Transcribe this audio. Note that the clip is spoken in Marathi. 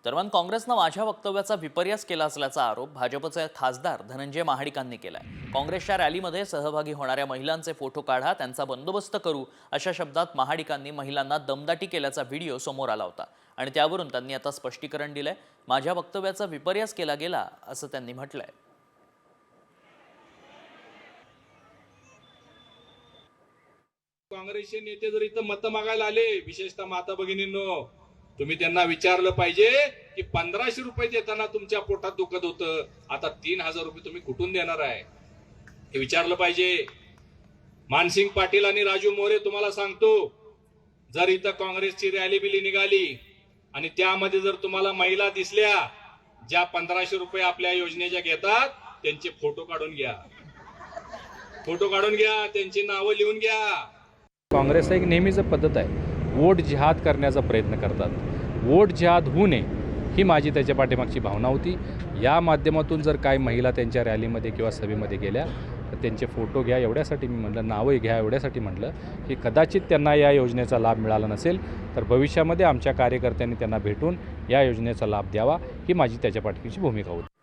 दरम्यान काँग्रेसनं माझ्या वक्तव्याचा विपर्यास केला असल्याचा आरोप भाजपचे खासदार धनंजय महाडिकांनी केलाय। काँग्रेसच्या रॅलीमध्ये सहभागी होणाऱ्या महिलांचे फोटो काढा, त्यांचा बंदोबस्त करू अशा शब्दात महाडिकांनी महिलांना दमदाटी केल्याचा व्हिडिओ समोर आला होता आणि त्यावरून त्यांनी आता स्पष्टीकरण दिलंय। माझ्या वक्तव्याचा विपर्यास केला गेला असं त्यांनी म्हटलंय। काँग्रेसचे नेते जर इथं मत मागायला आले, विशेषतः माता भगिनींनो, तुम्ही त्यांना विचारलं पाहिजे की 1500 रुपये देताना तुमच्या पोटात दुखत होतं, आता 3000 रुपये तुम्ही कुठून देणार आहे हे विचारलं पाहिजे। मानसिंग पाटील आणि राजू मोरे तुम्हाला सांगतो, जर इथं काँग्रेसची रॅली बिली निघाली आणि त्यामध्ये जर तुम्हाला महिला दिसल्या ज्या 1500 रुपये आपल्या योजनेच्या घेतात, त्यांचे फोटो काढून घ्या, त्यांची नावं लिहून घ्या। काँग्रेस एक नेहमीच पद्धत आहे, वोट जिहाद करण्याचा प्रयत्न करतात। वोट जिहाद होऊ नये ही माझी त्याच्या पाठीमागची भावना होती। या माध्यमातून जर काही महिला त्यांच्या रॅलीमध्ये किंवा सभेमध्ये गेल्या तर त्यांचे फोटो घ्या एवढ्यासाठी मी म्हटलं, नावं घ्या एवढ्यासाठी म्हटलं की कदाचित त्यांना या योजनेचा लाभ मिळाला नसेल तर भविष्यामध्ये आमच्या कार्यकर्त्यांनी त्यांना भेटून या योजनेचा लाभ द्यावा ही माझी त्याच्या पाठीमागची भूमिका होती।